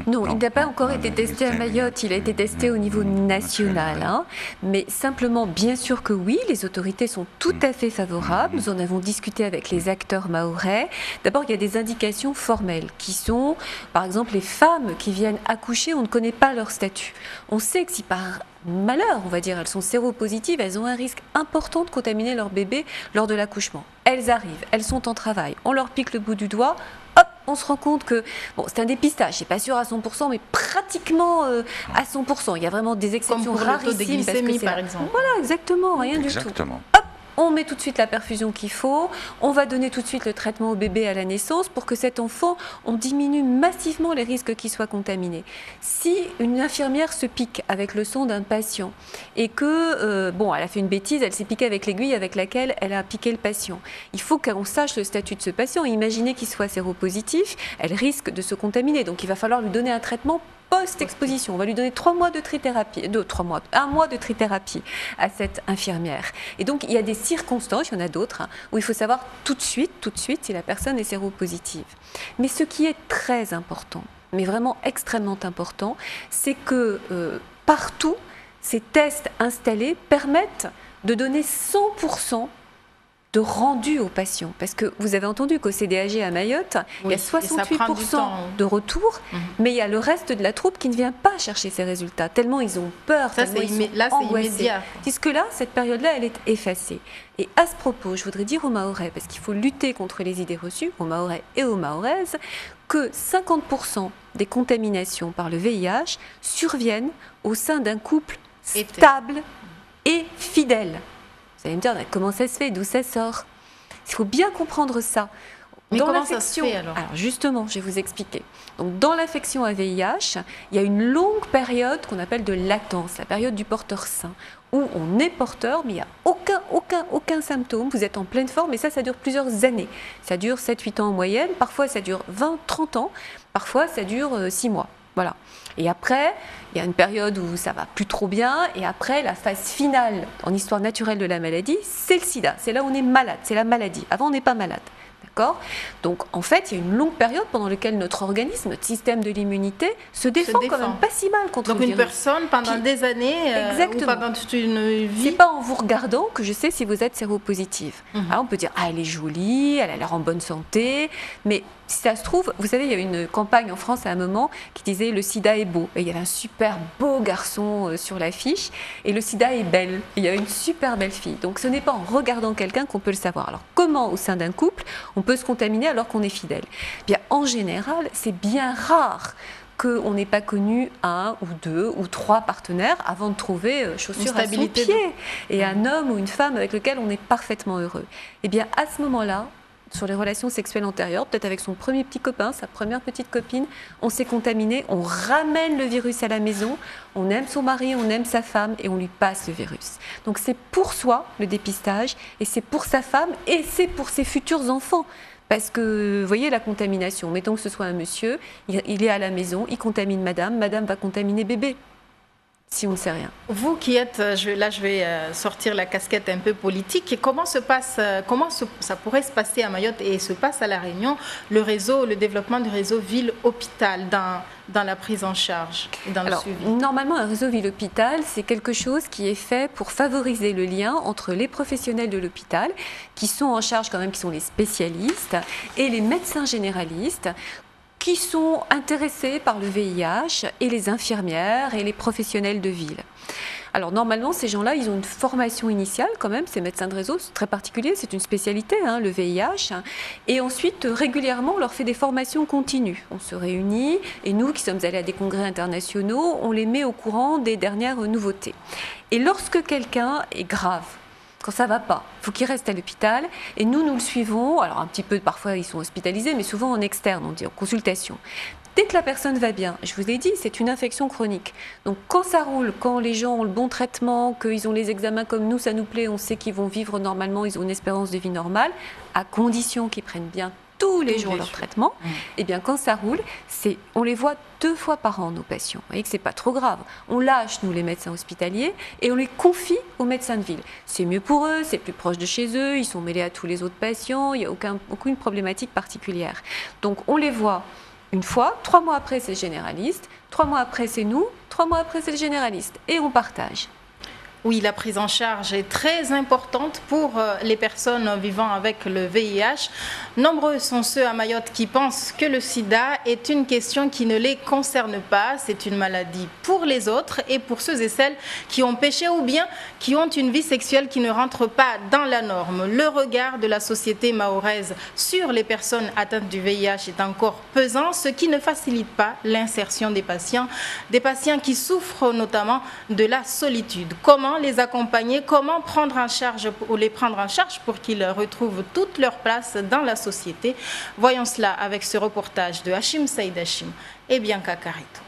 Non, il n'a pas encore été testé à Mayotte, il a été testé au niveau national. Mais simplement, bien sûr que oui, les autorités sont tout à fait favorables. Nous en avons discuté avec les acteurs mahorais. D'abord, il y a des indications formelles qui sont, par exemple, les femmes qui viennent accoucher, on ne connaît pas leur statut. On sait que si par malheur, on va dire, elles sont séropositives, elles ont un risque important de contaminer leur bébé lors de l'accouchement. Elles arrivent, elles sont en travail, on leur pique le bout du doigt, hop, on se rend compte que, bon, c'est un dépistage, je ne suis pas sûre à 100%, mais pratiquement à 100%. Il y a vraiment des exceptions rarissimes. Comme pour le taux de glycémie, par exemple. Voilà, exactement, rien du tout. Exactement. Hop, on met tout de suite la perfusion qu'il faut, on va donner tout de suite le traitement au bébé à la naissance pour que cet enfant, on diminue massivement les risques qu'il soit contaminé. Si une infirmière se pique avec le sang d'un patient et que, elle a fait une bêtise, elle s'est piquée avec l'aiguille avec laquelle elle a piqué le patient, il faut qu'on sache le statut de ce patient. Imaginez qu'il soit séropositif, elle risque de se contaminer, donc il va falloir lui donner un traitement post-exposition. On va lui donner 1 mois de trithérapie à cette infirmière. Et donc, il y a des circonstances, il y en a d'autres, où il faut savoir tout de suite, si la personne est séropositive. Mais ce qui est très important, mais vraiment extrêmement important, c'est que partout, ces tests installés permettent de donner 100% de rendu aux patients. Parce que vous avez entendu qu'au CDAG à Mayotte, il y a 68% de retour, mais il y a le reste de la troupe qui ne vient pas chercher ces résultats, tellement ils ont peur, tellement ils sont angoissés. Puisque là, cette période-là, elle est effacée. Et à ce propos, je voudrais dire aux Mahorais, parce qu'il faut lutter contre les idées reçues, aux Mahorais et aux Mahoraises, que 50% des contaminations par le VIH surviennent au sein d'un couple stable et fidèle. Vous allez me dire, comment ça se fait, d'où ça sort? Il faut bien comprendre ça. Mais comment ça se fait alors? Alors justement, je vais vous expliquer. Donc, dans l'infection à VIH, il y a une longue période qu'on appelle de latence, la période du porteur sain, où on est porteur, mais il n'y a aucun symptôme. Vous êtes en pleine forme, et ça dure plusieurs années. Ça dure 7-8 ans en moyenne, parfois ça dure 20-30 ans, parfois ça dure 6 mois. Voilà. Et après, il y a une période où ça va plus trop bien, et après, la phase finale en histoire naturelle de la maladie, c'est le sida. C'est là où on est malade, c'est la maladie. Avant, on n'est pas malade. D'accord ? Donc, en fait, il y a une longue période pendant laquelle notre organisme, notre système de l'immunité, se défend quand même pas si mal contre le virus. Donc, une personne, pendant des années, ou pendant toute une vie... C'est pas en vous regardant que je sais si vous êtes séropositive. Alors, on peut dire, elle est jolie, elle a l'air en bonne santé, mais si ça se trouve, vous savez, il y a une campagne en France à un moment qui disait « le sida est beau ». Et il y avait un super beau garçon sur l'affiche, et le sida est belle. Il y a une super belle fille. Donc, ce n'est pas en regardant quelqu'un qu'on peut le savoir. Alors, comment, au sein d'un couple, on peut se contaminer alors qu'on est fidèle? Bien, en général, c'est bien rare qu'on n'ait pas connu 1 ou 2 ou 3 partenaires avant de trouver chaussure à son pied et un homme ou une femme avec lequel on est parfaitement heureux. Eh bien, à ce moment-là, sur les relations sexuelles antérieures, peut-être avec son premier petit copain, sa première petite copine, on s'est contaminé, on ramène le virus à la maison, on aime son mari, on aime sa femme et on lui passe le virus. Donc c'est pour soi le dépistage, et c'est pour sa femme, et c'est pour ses futurs enfants. Parce que, vous voyez, la contamination, mettons que ce soit un monsieur, il est à la maison, il contamine madame, madame va contaminer bébé. Si on ne sait rien. Vous qui êtes, je vais sortir la casquette un peu politique, comment ça pourrait se passer à Mayotte et se passe à La Réunion, le développement du réseau ville-hôpital dans la prise en charge et dans le suivi? Normalement, un réseau ville-hôpital, c'est quelque chose qui est fait pour favoriser le lien entre les professionnels de l'hôpital, qui sont en charge quand même, qui sont les spécialistes, et les médecins généralistes, qui sont intéressés par le VIH, et les infirmières et les professionnels de ville. Alors normalement, ces gens-là, ils ont une formation initiale quand même, ces médecins de réseau, c'est très particulier, c'est une spécialité, le VIH. Et ensuite, régulièrement, on leur fait des formations continues. On se réunit, et nous, qui sommes allés à des congrès internationaux, on les met au courant des dernières nouveautés. Et lorsque quelqu'un est grave, quand ça ne va pas, il faut qu'il reste à l'hôpital, et nous le suivons. Alors un petit peu, parfois ils sont hospitalisés, mais souvent en externe, on dit en consultation. Dès que la personne va bien, je vous ai dit, c'est une infection chronique. Donc quand ça roule, quand les gens ont le bon traitement, qu'ils ont les examens comme nous, ça nous plaît, on sait qu'ils vont vivre normalement, ils ont une espérance de vie normale, à condition qu'ils prennent bien tous les jours leur traitement, et bien quand ça roule, on les voit 2 fois par an, nos patients. Vous voyez que c'est pas trop grave. On lâche, nous, les médecins hospitaliers, et on les confie aux médecins de ville. C'est mieux pour eux, c'est plus proche de chez eux, ils sont mêlés à tous les autres patients, il n'y a aucune problématique particulière. Donc on les voit une fois, 3 mois après c'est le généraliste, 3 mois après c'est nous, 3 mois après c'est le généraliste, et on partage. Oui, la prise en charge est très importante pour les personnes vivant avec le VIH. Nombreux sont ceux à Mayotte qui pensent que le sida est une question qui ne les concerne pas. C'est une maladie pour les autres et pour ceux et celles qui ont péché ou bien qui ont une vie sexuelle qui ne rentre pas dans la norme. Le regard de la société mahoraise sur les personnes atteintes du VIH est encore pesant, ce qui ne facilite pas l'insertion des patients qui souffrent notamment de la solitude. Comment comment les accompagner, comment prendre en charge ou les prendre en charge pour qu'ils retrouvent toute leur place dans la société. Voyons cela avec ce reportage de Hachim Saïd Hachim et Bianca Carito.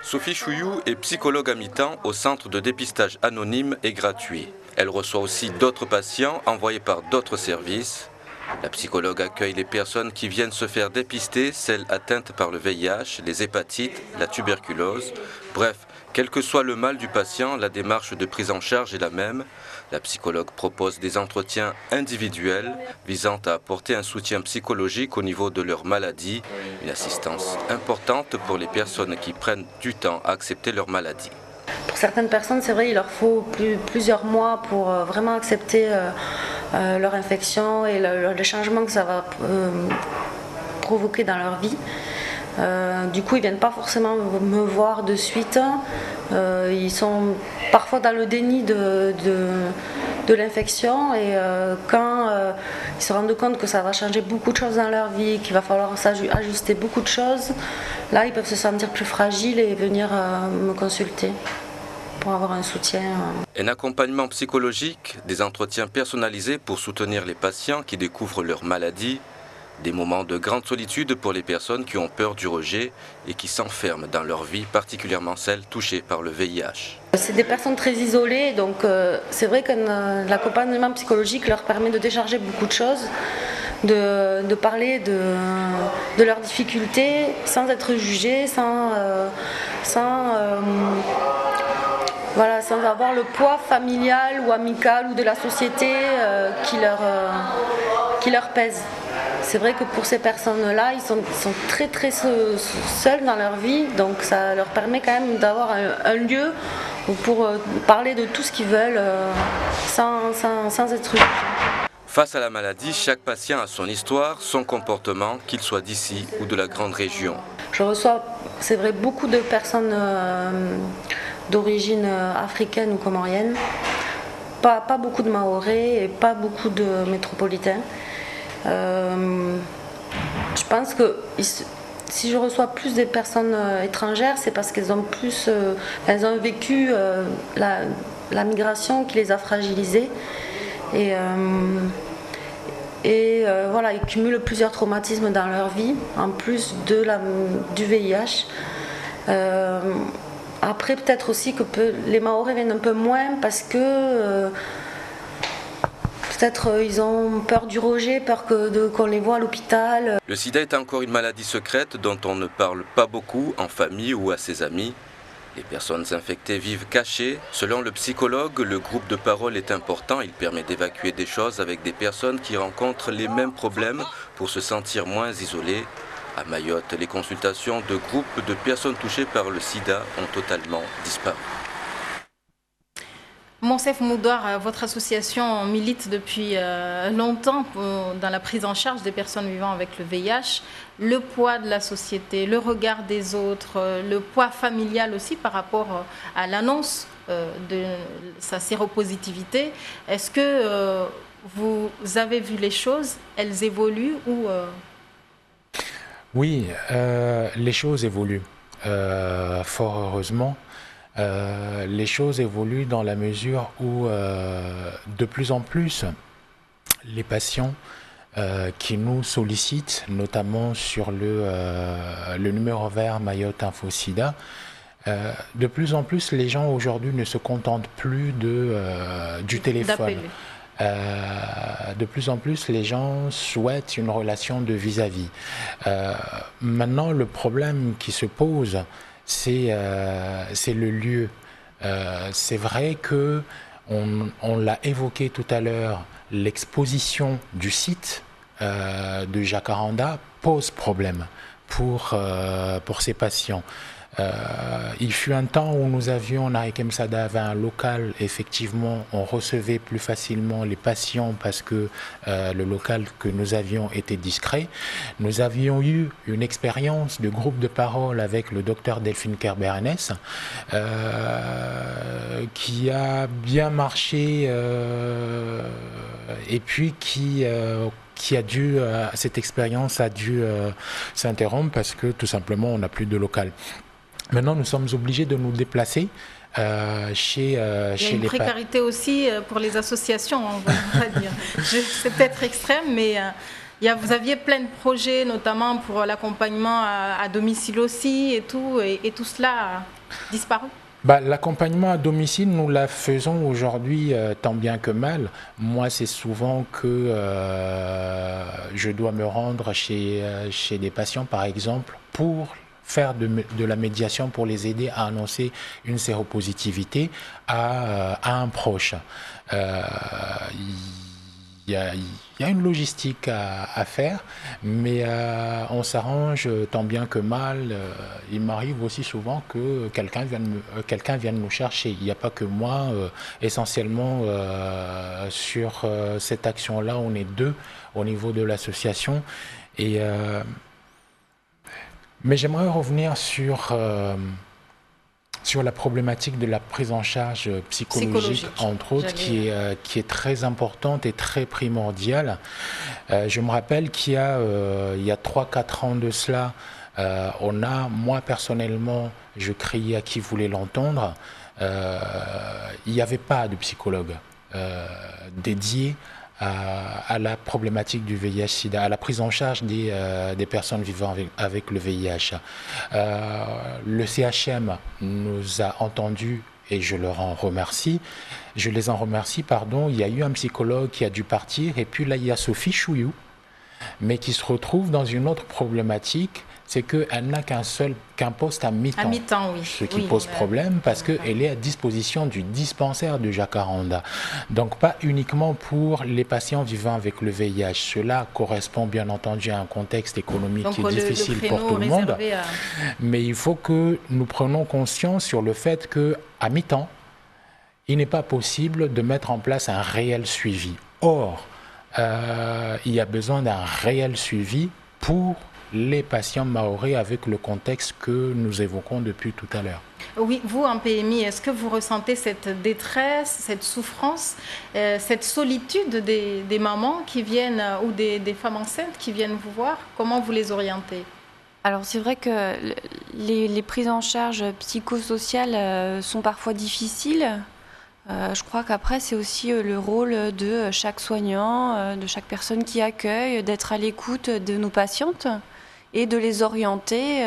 Sophie Chouillou est psychologue à mi-temps au centre de dépistage anonyme et gratuit. Elle reçoit aussi d'autres patients envoyés par d'autres services. La psychologue accueille les personnes qui viennent se faire dépister, celles atteintes par le VIH, les hépatites, la tuberculose. Bref, quel que soit le mal du patient, la démarche de prise en charge est la même. La psychologue propose des entretiens individuels visant à apporter un soutien psychologique au niveau de leur maladie, une assistance importante pour les personnes qui prennent du temps à accepter leur maladie. Pour certaines personnes, c'est vrai, il leur faut plusieurs mois pour vraiment accepter leur infection et le changement que ça va provoquer dans leur vie. Du coup, ils ne viennent pas forcément me voir de suite. Ils sont parfois dans le déni de l'infection et quand ils se rendent compte que ça va changer beaucoup de choses dans leur vie, qu'il va falloir ajuster beaucoup de choses, là, ils peuvent se sentir plus fragiles et venir me consulter pour avoir un soutien. Un accompagnement psychologique, des entretiens personnalisés pour soutenir les patients qui découvrent leur maladie, des moments de grande solitude pour les personnes qui ont peur du rejet et qui s'enferment dans leur vie, particulièrement celles touchées par le VIH. C'est des personnes très isolées, donc c'est vrai que l'accompagnement psychologique leur permet de décharger beaucoup de choses, de parler de leurs difficultés sans être jugés, sans avoir le poids familial ou amical ou de la société qui leur pèse. C'est vrai que pour ces personnes-là, ils sont très très seuls dans leur vie, donc ça leur permet quand même d'avoir un lieu pour parler de tout ce qu'ils veulent sans être jugés. Face à la maladie, chaque patient a son histoire, son comportement, qu'il soit d'ici ou de la grande région. Je reçois, c'est vrai, beaucoup de personnes d'origine africaine ou comorienne, pas beaucoup de Mahorais et pas beaucoup de métropolitains. Je pense que si je reçois plus des personnes étrangères, c'est parce qu'elles ont elles ont vécu la migration qui les a fragilisées et voilà, ils cumulent plusieurs traumatismes dans leur vie, en plus du VIH. Après, peut-être aussi que les Mahorais viennent un peu moins parce que peut-être ils ont peur du rejet, peur qu'on les voit à l'hôpital. Le sida est encore une maladie secrète dont on ne parle pas beaucoup en famille ou à ses amis. Les personnes infectées vivent cachées. Selon le psychologue, le groupe de parole est important. Il permet d'évacuer des choses avec des personnes qui rencontrent les mêmes problèmes pour se sentir moins isolées. À Mayotte, les consultations de groupes de personnes touchées par le sida ont totalement disparu. Monsef Moudoir, votre association milite depuis longtemps dans la prise en charge des personnes vivant avec le VIH. Le poids de la société, le regard des autres, le poids familial aussi par rapport à l'annonce de sa séropositivité. Est-ce que vous avez vu les choses, elles évoluent ou Oui, les choses évoluent, fort heureusement. Les choses évoluent dans la mesure où de plus en plus les patients qui nous sollicitent, notamment sur le numéro vert Mayotte Info Sida, de plus en plus les gens aujourd'hui ne se contentent plus du téléphone. De plus en plus, les gens souhaitent une relation de vis-à-vis. Maintenant, le problème qui se pose, c'est le lieu. C'est vrai que on l'a évoqué tout à l'heure, l'exposition du site de Jacaranda pose problème pour ces patients. Il fut un temps où nous avions, Narikem Sada avait un local, effectivement, on recevait plus facilement les patients parce que le local que nous avions était discret. Nous avions eu une expérience de groupe de parole avec le docteur Delphine Kerberenes qui a bien marché et puis cette expérience a dû s'interrompre parce que tout simplement on n'a plus de local. Maintenant, nous sommes obligés de nous déplacer chez Il y a une les précarité aussi pour les associations, on va dire. C'est peut-être extrême, mais vous aviez plein de projets, notamment pour l'accompagnement à domicile aussi, et tout cela a disparu. L'accompagnement à domicile, nous la faisons aujourd'hui tant bien que mal. Moi, c'est souvent que je dois me rendre chez des patients, par exemple, pour faire de la médiation, pour les aider à annoncer une séropositivité à un proche. Il y a une logistique à faire, mais on s'arrange tant bien que mal. Il m'arrive aussi souvent que quelqu'un vienne nous chercher. Il n'y a pas que moi. Essentiellement, sur cette action-là, on est deux au niveau de l'association. Mais j'aimerais revenir sur la problématique de la prise en charge psychologique, entre autres, qui est très importante et très primordiale. Je me rappelle qu'il y a 3-4 ans de cela, moi personnellement, je criais à qui voulait l'entendre, il n'y avait pas de psychologue dédié à la problématique du VIH-Sida, à la prise en charge des personnes vivant avec le VIH. Le CHM nous a entendus et je les en remercie. Il y a eu un psychologue qui a dû partir et puis là il y a Sophie Chouillou, mais qui se retrouve dans une autre problématique. C'est qu'elle n'a qu'un poste à mi-temps. À mi-temps, oui. Ce qui pose problème parce qu'elle est à disposition du dispensaire de Jacaranda. Donc pas uniquement pour les patients vivant avec le VIH. Cela correspond bien entendu à un contexte économique qui est difficile pour tout le monde. Mais il faut que nous prenions conscience sur le fait qu'à mi-temps, il n'est pas possible de mettre en place un réel suivi. Or, il y a besoin d'un réel suivi pour les patients mahorais avec le contexte que nous évoquons depuis tout à l'heure. Oui, vous en PMI, est-ce que vous ressentez cette détresse, cette souffrance, cette solitude des mamans qui viennent ou des femmes enceintes qui viennent vous voir? Comment vous les orientez? Alors c'est vrai que les prises en charge psychosociales sont parfois difficiles. Je crois qu'après, c'est aussi le rôle de chaque soignant, de chaque personne qui accueille, d'être à l'écoute de nos patientes et de les orienter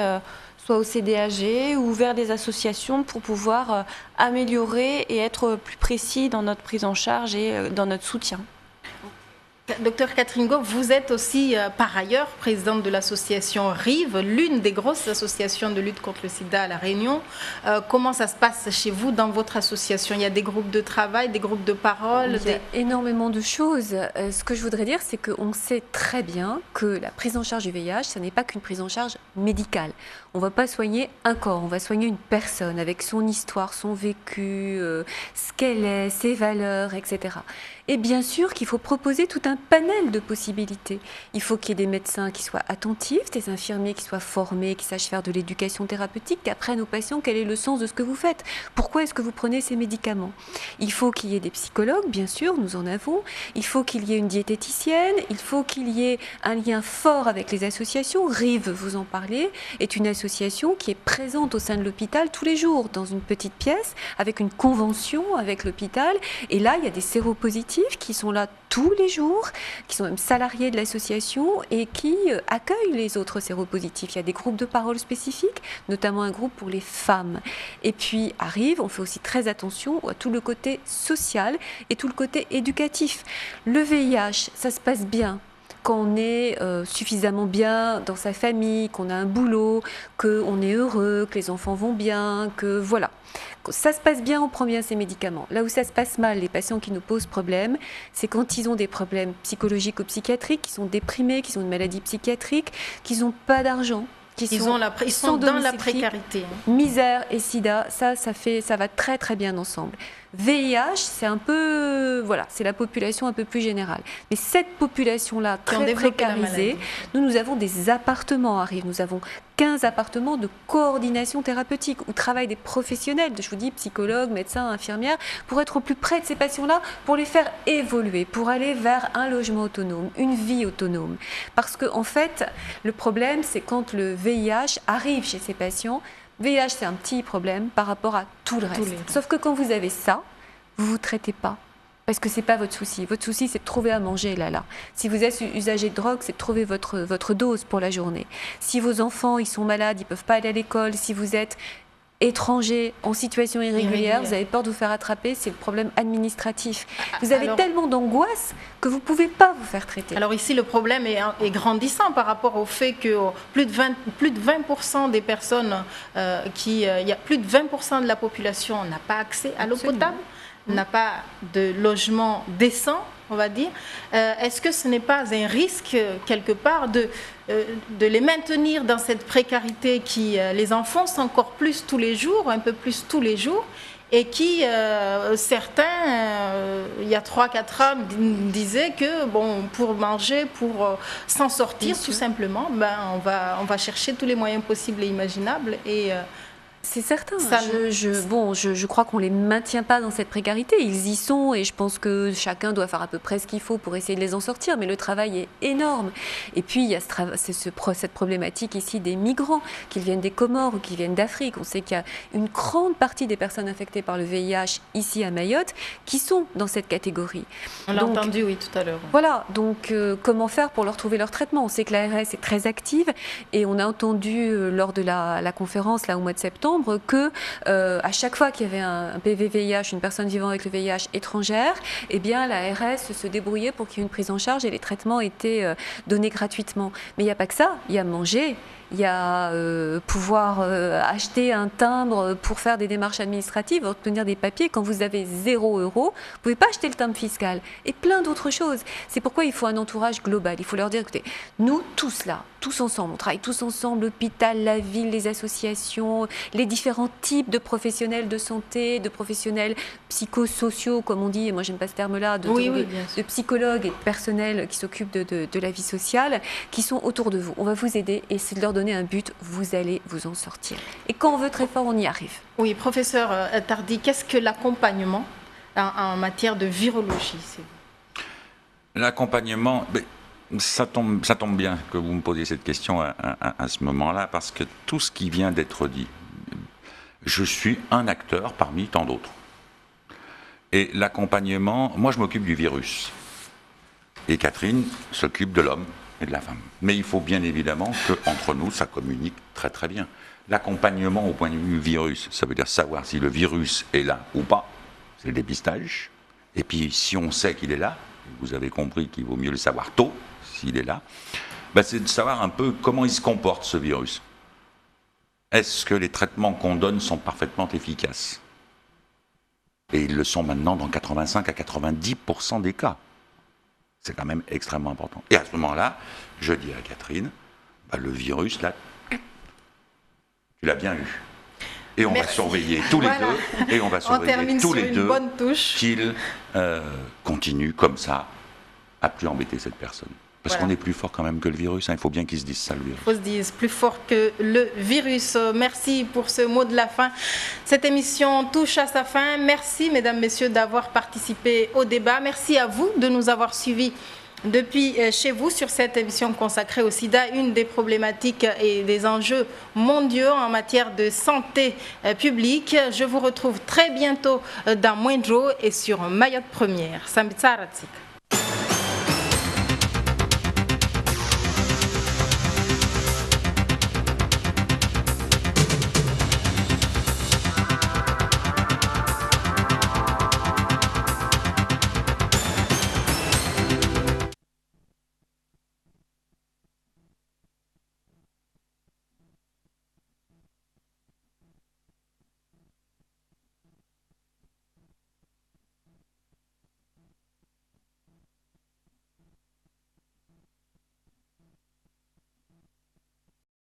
soit au CDAG ou vers des associations pour pouvoir améliorer et être plus précis dans notre prise en charge et dans notre soutien. Docteur Catherine Go, vous êtes aussi par ailleurs présidente de l'association RIVE, l'une des grosses associations de lutte contre le sida à La Réunion. Comment ça se passe chez vous dans votre association? Il y a des groupes de travail, des groupes de parole? Il y a énormément de choses. Ce que je voudrais dire, c'est qu'on sait très bien que la prise en charge du VIH, ça n'est pas qu'une prise en charge médicale. On ne va pas soigner un corps, on va soigner une personne avec son histoire, son vécu, ce qu'elle est, ses valeurs, etc. Et bien sûr qu'il faut proposer tout un panel de possibilités. Il faut qu'il y ait des médecins qui soient attentifs, des infirmiers qui soient formés, qui sachent faire de l'éducation thérapeutique, qui apprennent aux patients quel est le sens de ce que vous faites. Pourquoi est-ce que vous prenez ces médicaments? Il faut qu'il y ait des psychologues, bien sûr, nous en avons. Il faut qu'il y ait une diététicienne. Il faut qu'il y ait un lien fort avec les associations. RIVE, vous en parlez, est une association qui est présente au sein de l'hôpital tous les jours, dans une petite pièce, avec une convention avec l'hôpital. Et là, il y a des séropositifs qui sont là tous les jours, qui sont même salariés de l'association et qui accueillent les autres séropositifs. Il y a des groupes de parole spécifiques, notamment un groupe pour les femmes. Et puis arrive, on fait aussi très attention à tout le côté social et tout le côté éducatif. Le VIH, ça se passe bien quand on est suffisamment bien dans sa famille, qu'on a un boulot, qu'on est heureux, que les enfants vont bien, que voilà. Quand ça se passe bien, on prend bien ses médicaments. Là où ça se passe mal, les patients qui nous posent problème, c'est quand ils ont des problèmes psychologiques ou psychiatriques, qui sont déprimés, qui ont une maladie psychiatrique, qui n'ont pas d'argent. Ils sont dans la précarité. Misère et sida, ça va très très bien ensemble. VIH, c'est un peu, voilà, c'est la population un peu plus générale. Mais cette population-là, très précarisée, nous avons des appartements à RIVE. Nous avons 15 appartements de coordination thérapeutique où travaillent des professionnels, je vous dis psychologues, médecins, infirmières, pour être au plus près de ces patients-là, pour les faire évoluer, pour aller vers un logement autonome, une vie autonome. Parce qu'en fait, le problème, c'est quand le VIH arrive chez ces patients, VIH, c'est un petit problème par rapport à tout le reste. Sauf que quand vous avez ça, vous ne vous traitez pas. Parce que ce n'est pas votre souci. Votre souci, c'est de trouver à manger là. Si vous êtes usager de drogue, c'est de trouver votre dose pour la journée. Si vos enfants, ils sont malades, ils ne peuvent pas aller à l'école, si vous êtes étranger, en situation irrégulière, vous avez peur de vous faire attraper, c'est le problème administratif. Vous avez tellement d'angoisse que vous ne pouvez pas vous faire traiter. Alors ici, le problème est grandissant par rapport au fait que plus de 20% des personnes, il y a plus de 20% de la population n'a pas accès à l'eau potable, n'a pas de logement décent, on va dire. Est-ce que ce n'est pas un risque, quelque part, de les maintenir dans cette précarité qui les enfonce encore plus tous les jours, un peu plus tous les jours, et qui, certains, il y a 3-4 ans, disaient que bon, pour manger, pour s'en sortir, tout simplement, on va chercher tous les moyens possibles et imaginables. Et c'est certain. Je crois qu'on ne les maintient pas dans cette précarité. Ils y sont et je pense que chacun doit faire à peu près ce qu'il faut pour essayer de les en sortir. Mais le travail est énorme. Et puis, il y a cette problématique ici des migrants, qu'ils viennent des Comores ou qu'ils viennent d'Afrique. On sait qu'il y a une grande partie des personnes infectées par le VIH ici à Mayotte qui sont dans cette catégorie. On l'a entendu, oui, tout à l'heure. Voilà. Donc, comment faire pour leur trouver leur traitement? On sait que l'ARS est très active et on a entendu lors de la conférence là, au mois de septembre que à chaque fois qu'il y avait un PV-VIH, une personne vivant avec le VIH étrangère, eh bien l'ARS se débrouillait pour qu'il y ait une prise en charge et les traitements étaient donnés gratuitement. Mais il n'y a pas que ça, il y a manger, il y a pouvoir acheter un timbre pour faire des démarches administratives, obtenir des papiers. Quand vous avez 0 €, vous ne pouvez pas acheter le timbre fiscal et plein d'autres choses. C'est pourquoi il faut un entourage global. Il faut leur dire, écoutez, nous tous là, tous ensemble, on travaille tous ensemble, l'hôpital, la ville, les associations, les différents types de professionnels de santé, de professionnels psychosociaux, comme on dit, et moi j'aime pas ce terme-là, de psychologues et de personnel qui s'occupent de la vie sociale, qui sont autour de vous. On va vous aider et c'est de leur donner un but, vous allez vous en sortir. Et quand on veut très fort, on y arrive. Oui, professeur Tardy, qu'est-ce que l'accompagnement en matière de virologie? L'accompagnement, ça tombe bien que vous me posiez cette question à ce moment-là, parce que tout ce qui vient d'être dit, je suis un acteur parmi tant d'autres. Et l'accompagnement, moi je m'occupe du virus. Et Catherine s'occupe de l'homme et de la femme. Mais il faut bien évidemment qu'entre nous, ça communique très très bien. L'accompagnement au point de vue virus, ça veut dire savoir si le virus est là ou pas, c'est le dépistage. Et puis si on sait qu'il est là, vous avez compris qu'il vaut mieux le savoir tôt, s'il est là, c'est de savoir un peu comment il se comporte ce virus. Est-ce que les traitements qu'on donne sont parfaitement efficaces? Et ils le sont maintenant dans 85 à 90% des cas. C'est quand même extrêmement important. Et à ce moment-là, je dis à Catherine, le virus, là, tu l'as bien eu. Et on va surveiller tous les deux, et on va surveiller tous les deux qu'il continue comme ça à plus embêter cette personne. Parce qu'on est plus fort quand même que le virus, il faut bien qu'ils se disent ça, le virus. Il faut se dire plus fort que le virus. Merci pour ce mot de la fin. Cette émission touche à sa fin. Merci, mesdames, messieurs, d'avoir participé au débat. Merci à vous de nous avoir suivis depuis chez vous sur cette émission consacrée au sida, une des problématiques et des enjeux mondiaux en matière de santé publique. Je vous retrouve très bientôt dans Moindro et sur Mayotte Première. Sambitsaratsik.